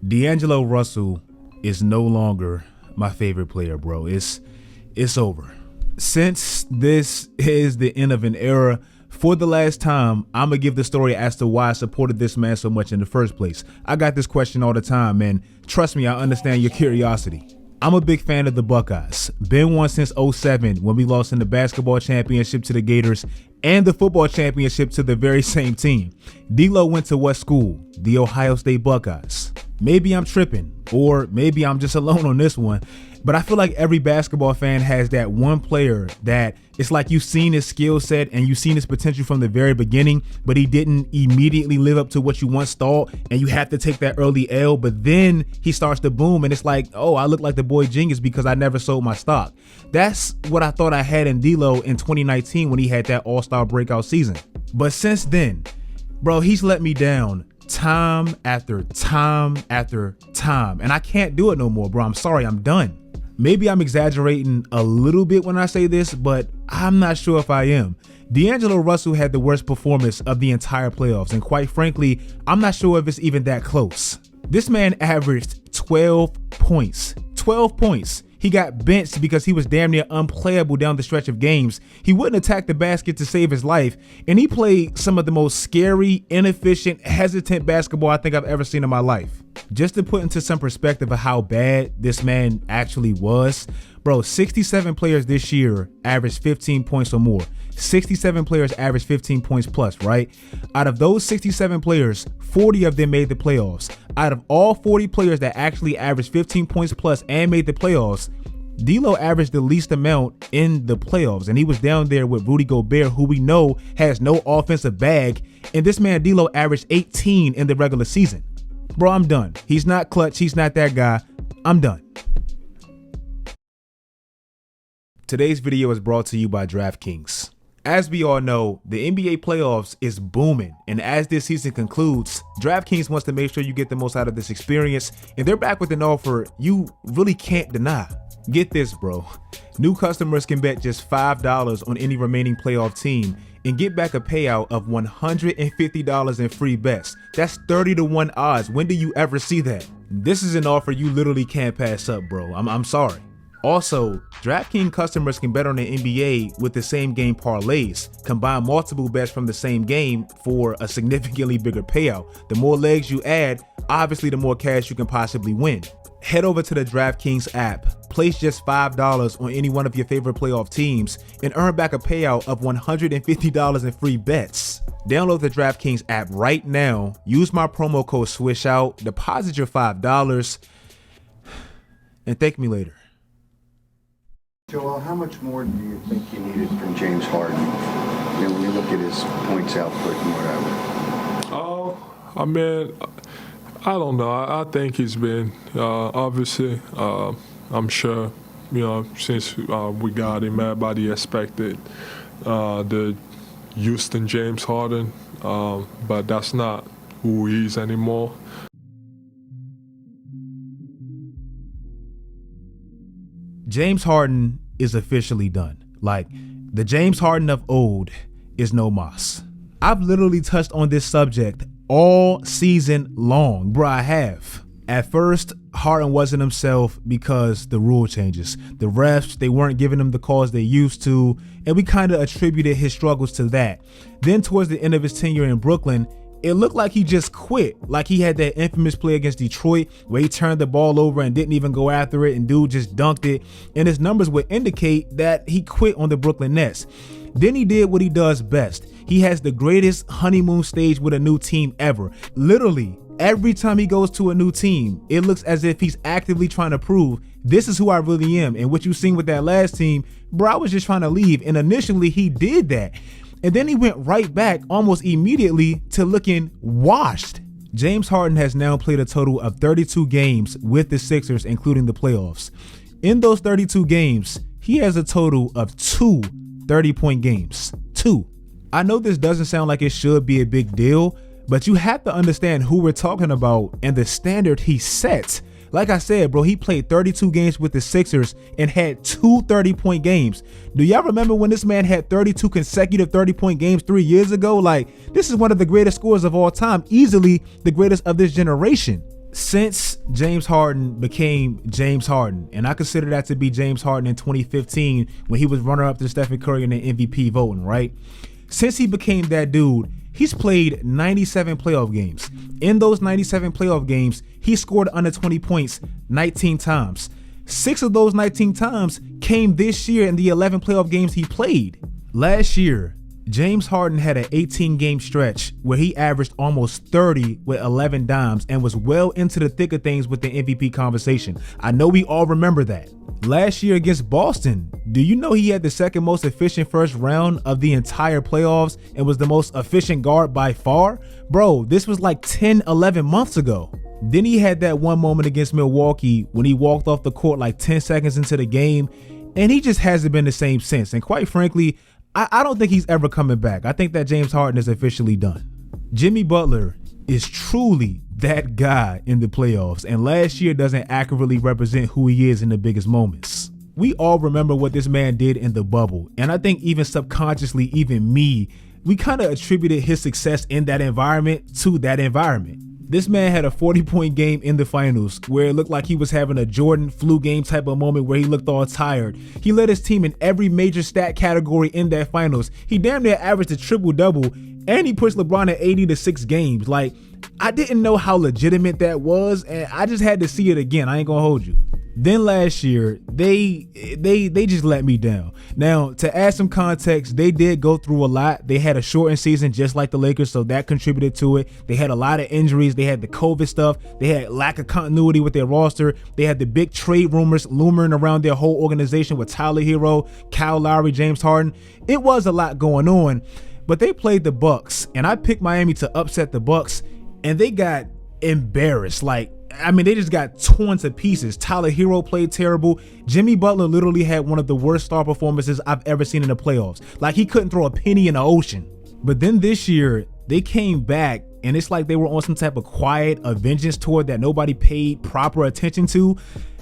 D'Angelo Russell is no longer my favorite player, bro. It's over. Since this is the end of an era, for the last time, I'm going to give the story as to why I supported this man so much in the first place. I got this question all the time, and trust me, I understand your curiosity. I'm a big fan of the Buckeyes. Been one since 07 when we lost in the basketball championship to the Gators and the football championship to the very same team. D-Lo went to what school? The Ohio State Buckeyes. Maybe I'm tripping, or maybe I'm just alone on this one, but I feel like every basketball fan has that one player that it's like you've seen his skill set and you've seen his potential from the very beginning, but he didn't immediately live up to what you once thought, and you have to take that early L, but then he starts to boom and it's like, oh, I look like the boy genius because I never sold my stock. That's what I thought I had in D-Lo in 2019 when he had that all-star breakout season. But since then, bro, he's let me down time after time after time, and I can't do it no more, bro. I'm sorry, I'm done. Maybe I'm exaggerating a little bit when I say this, but I'm not sure if I am. D'Angelo Russell had the worst performance of the entire playoffs, and quite frankly, I'm not sure if it's even that close. This man averaged 12 points. 12 points. He got benched because he was damn near unplayable down the stretch of games. He wouldn't attack the basket to save his life, and he played some of the most scary, inefficient, hesitant basketball I think I've ever seen in my life. Just to put into some perspective of how bad this man actually was, bro, 67 players this year averaged 15 points or more. 67 players averaged 15 points plus, right? Out of those 67 players, 40 of them made the playoffs. Out of all 40 players that actually averaged 15 points plus and made the playoffs, D'Lo averaged the least amount in the playoffs, and he was down there with Rudy Gobert, who we know has no offensive bag, and this man D'Lo averaged 18 in the regular season. Bro, I'm done. He's not clutch. He's not that guy. I'm done. Today's video is brought to you by DraftKings. As we all know, the NBA playoffs is booming, and as this season concludes, DraftKings wants to make sure you get the most out of this experience, and they're back with an offer you really can't deny. Get this, bro. New customers can bet just $5 on any remaining playoff team and get back a payout of $150 in free bets. That's 30-to-1 odds. When do you ever see that? This is an offer you literally can't pass up, bro. I'm sorry. Also, DraftKings customers can bet on the NBA with the same game parlays. Combine multiple bets from the same game for a significantly bigger payout. The more legs you add, obviously the more cash you can possibly win. Head over to the DraftKings app, place just $5 on any one of your favorite playoff teams, and earn back a payout of $150 in free bets. Download the DraftKings app right now, use my promo code Swishout, deposit your $5, and thank me later. Joel, how much more do you think you needed from James Harden? You know, when you look at his points output and whatever. I mean, I don't know. I think he's been, obviously, I'm sure, you know, since we got him, everybody expected the Houston James Harden, but that's not who he is anymore. James Harden is officially done. Like, the James Harden of old is no mas. I've literally touched on this subject all season long, bro. I have. At first, Harden wasn't himself because the rule changes. The refs, they weren't giving him the calls they used to, and we kind of attributed his struggles to that. Then towards the end of his tenure in Brooklyn, it looked like he just quit. Like he had that infamous play against Detroit where he turned the ball over and didn't even go after it, and dude just dunked it, and his numbers would indicate that he quit on the Brooklyn Nets. Then he did what he does best. He has the greatest honeymoon stage with a new team ever. Literally, every time he goes to a new team, it looks as if he's actively trying to prove, this is who I really am. And what you've seen with that last team, bro, I was just trying to leave. And initially he did that. And then he went right back almost immediately to looking washed. James Harden has now played a total of 32 games with the Sixers, including the playoffs. In those 32 games, he has a total of 2 30-point games. 2. I know this doesn't sound like it should be a big deal, but you have to understand who we're talking about and the standard he sets. Like I said, bro, he played 32 games with the Sixers and had 2 30-point games. Do y'all remember when this man had 32 consecutive 30-point games 3 years ago? Like, this is one of the greatest scorers of all time, easily the greatest of this generation. since James Harden became James Harden, and I consider that to be James Harden in 2015 when he was runner-up to Stephen Curry in the MVP voting, right? Since he became that dude, he's played 97 playoff games. In those 97 playoff games, he scored under 20 points 19 times. 6 of those 19 times came this year in the 11 playoff games he played. Last year, James Harden had an 18-game stretch where he averaged almost 30 with 11 dimes and was well into the thick of things with the MVP conversation. I know we all remember that. Last year against Boston, do you know he had the second most efficient first round of the entire playoffs and was the most efficient guard by far? Bro, this was like 10, 11 months ago. Then he had that one moment against Milwaukee when he walked off the court like 10 seconds into the game, and he just hasn't been the same since. And quite frankly, I don't think he's ever coming back. I think that James Harden is officially done. Jimmy Butler is truly that guy in the playoffs, and last year doesn't accurately represent who he is in the biggest moments. We all remember what this man did in the bubble, and I think even subconsciously, even me, we kind of attributed his success in that environment to that environment. This man had a 40-point game in the finals where it looked like he was having a Jordan flu game type of moment where he looked all tired. He led his team in every major stat category in that finals. He damn near averaged a triple-double, and he pushed LeBron at 80 to 6 games. Like, I didn't know how legitimate that was, and I just had to see it again. I ain't gonna hold you. Then last year, they just let me down. Now, to add some context, they did go through a lot. They had a shortened season just like the Lakers, so that contributed to it. They had a lot of injuries. They had the COVID stuff. They had lack of continuity with their roster. They had the big trade rumors looming around their whole organization with Tyler Hero, Kyle Lowry, James Harden. It was a lot going on, but they played the Bucks, and I picked Miami to upset the Bucks, and they got embarrassed. They just got torn to pieces. Tyler Hero played terrible. Jimmy Butler literally had one of the worst star performances I've ever seen in the playoffs. Like, he couldn't throw a penny in the ocean. But then this year, they came back, and it's like they were on some type of quiet vengeance tour that nobody paid proper attention to.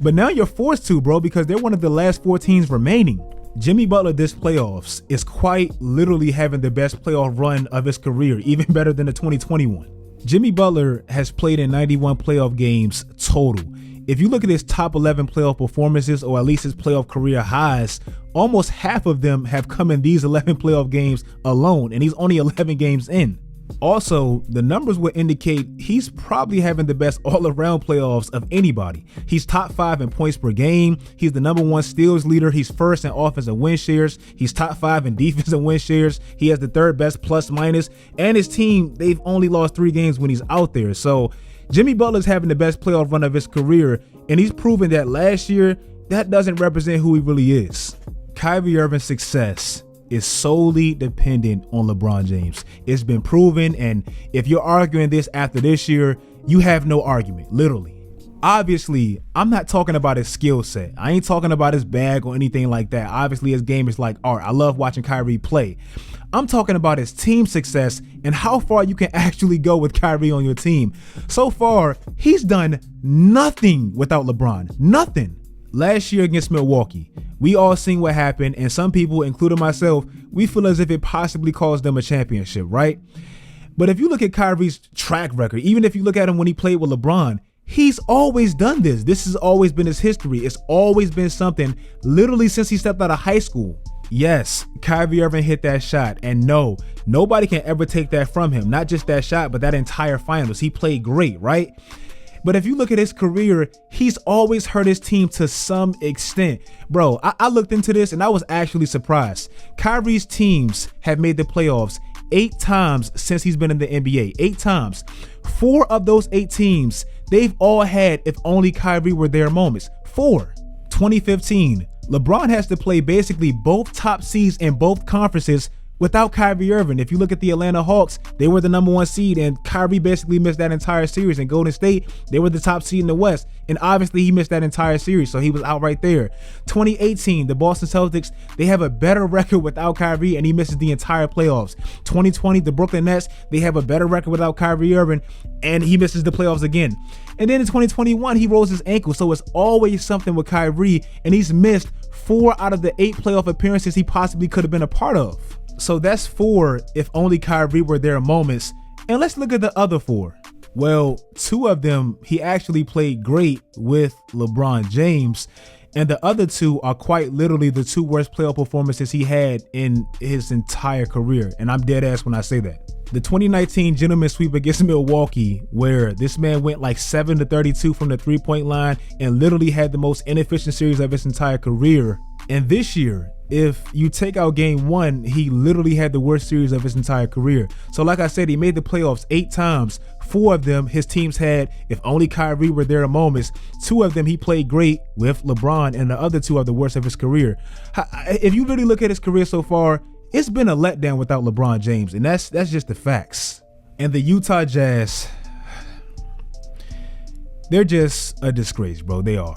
But now you're forced to, bro, because they're one of the last 4 teams remaining. Jimmy Butler this playoffs is quite literally having the best playoff run of his career, even better than the 2021. Jimmy Butler has played in 91 playoff games total. If you look at his top 11 playoff performances, or at least his playoff career highs, almost half of them have come in these 11 playoff games alone, and he's only 11 games in. Also, the numbers would indicate he's probably having the best all-around playoffs of anybody. He's top 5 in points per game. He's the number 1 steals leader. He's first in offensive win shares. He's top 5 in defensive win shares. He has the 3rd best plus minus, and his team, they've only lost 3 games when he's out there. So Jimmy Butler's having the best playoff run of his career, and he's proven that last year that doesn't represent who he really is. Kyrie Irving's success is solely dependent on LeBron James. It's been proven, and if you're arguing this after this year, you have no argument, literally. Obviously, I'm not talking about his skill set. I ain't talking about his bag or anything like that. Obviously, his game is like art. I love watching Kyrie play. I'm talking about his team success and how far you can actually go with Kyrie on your team. So far, he's done nothing without LeBron. Nothing. Last year against Milwaukee, we all seen what happened, and some people, including myself, we feel as if it possibly caused them a championship, right? But if you look at Kyrie's track record, even if you look at him when he played with LeBron, he's always done this. This has always been his history. It's always been something, literally since he stepped out of high school. Yes, Kyrie Irving hit that shot, and no, nobody can ever take that from him. Not just that shot, but that entire finals. He played great, right? But if you look at his career, he's always hurt his team to some extent. Bro, I looked into this and I was actually surprised. Kyrie's teams have made the playoffs 8 times since he's been in the NBA. 8 times. 4 of those 8 teams, they've all had if only Kyrie were there moments. 4. 2015, LeBron has to play basically both top seeds in both conferences without Kyrie Irving. If you look at the Atlanta Hawks, they were the number 1 seed, and Kyrie basically missed that entire series. And Golden State, they were the top seed in the West, and obviously he missed that entire series, so he was out right there. 2018, the Boston Celtics, they have a better record without Kyrie, and he misses the entire playoffs. 2020, the Brooklyn Nets, they have a better record without Kyrie Irving, and he misses the playoffs again. And then in 2021, he rolls his ankle, so it's always something with Kyrie, and he's missed 4 out of the 8 playoff appearances he possibly could have been a part of. So that's 4 if only Kyrie were there moments. And let's look at the other 4. Well, 2 of them, he actually played great with LeBron James. And the other 2 are quite literally the 2 worst playoff performances he had in his entire career. And I'm dead ass when I say that. The 2019 gentleman sweep against Milwaukee, where this man went like 7-32 from the 3-point line and literally had the most inefficient series of his entire career. And this year, if you take out game 1, he literally had the worst series of his entire career. So like I said, he made the playoffs 8 times. 4 of them his teams had, if only Kyrie were there at moments. 2 of them he played great with LeBron, and the other 2 are the worst of his career. If you really look at his career so far, it's been a letdown without LeBron James, and that's just the facts. And the Utah Jazz, they're just a disgrace, bro. They are.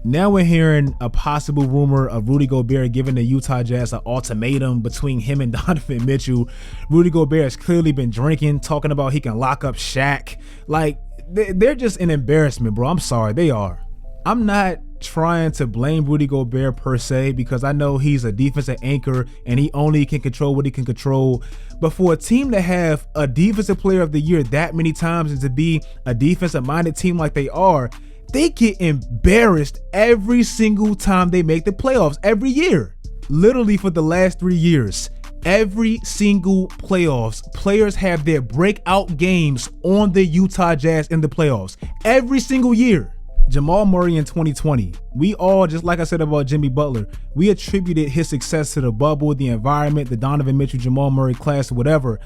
Now we're hearing a possible rumor of Rudy Gobert giving the Utah Jazz an ultimatum between him and Donovan Mitchell. Rudy Gobert has clearly been drinking, talking about he can lock up Shaq. Like, they're just an embarrassment, bro. I'm sorry, they are. I'm not trying to blame Rudy Gobert per se, because I know he's a defensive anchor and he only can control what he can control. But for a team to have a defensive player of the year that many times and to be a defensive minded team like they are, they get embarrassed every single time they make the playoffs every year. Literally for the last 3 years, every single playoffs, players have their breakout games on the Utah Jazz in the playoffs every single year. Jamal Murray in 2020, we all, just like I said about Jimmy Butler, we attributed his success to the bubble, the environment, the Donovan Mitchell, Jamal Murray class, whatever.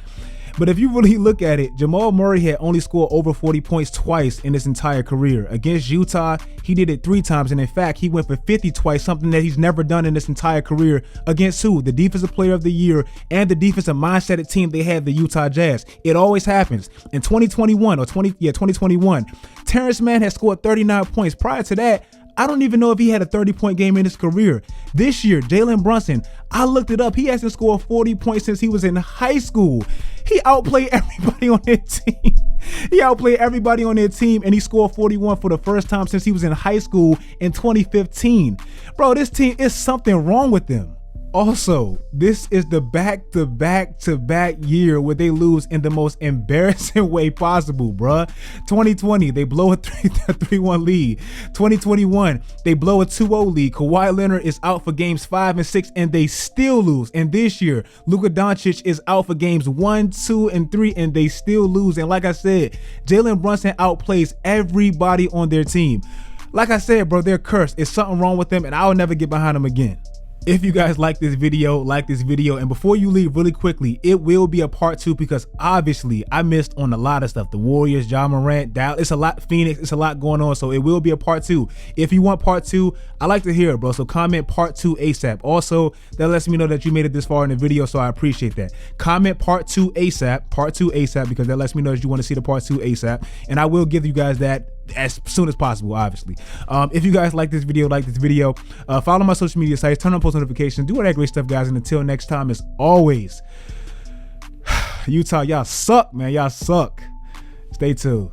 But if you really look at it, Jamal Murray had only scored over 40 points twice in his entire career. Against Utah, he did it 3 times, and in fact, he went for 50 twice, something that he's never done in his entire career. Against who? The defensive player of the year and the defensive mindset team they had, the Utah Jazz. It always happens. In 2021, Terrence Mann had scored 39 points. Prior to that, I don't even know if he had a 30-point game in his career. This year, Jalen Brunson, I looked it up. He hasn't scored 40 points since he was in high school. He outplayed everybody on their team. And he scored 41 for the first time since he was in high school in 2015. Bro, this team, is something wrong with them. Also, this is the back-to-back year where they lose in the most embarrassing way possible, bruh. 2020, they blow a 3-1 lead. 2021, they blow a 2-0 lead. Kawhi Leonard is out for games 5 and 6, and they still lose. And this year, Luka Doncic is out for games 1, 2, and 3, and they still lose. And like I said, Jalen Brunson outplays everybody on their team. Like I said, bro, they're cursed. It's something wrong with them, and I'll never get behind them again. If you guys like this video, and before you leave really quickly, it will be a part 2 because obviously I missed on a lot of stuff. The Warriors, Ja Morant, Dallas, it's a lot, Phoenix, it's a lot going on, so it will be a part 2. If you want part 2, I like to hear it, bro, so comment part 2 ASAP. Also, that lets me know that you made it this far in the video, so I appreciate that. Comment part 2 ASAP, because that lets me know that you want to see the part 2 ASAP, and I will give you guys that as soon as possible, obviously. If you guys like this video, follow my social media sites, turn on post notifications, do all that great stuff, guys. And until next time, as always, Utah, y'all suck, man. Y'all suck. Stay tuned.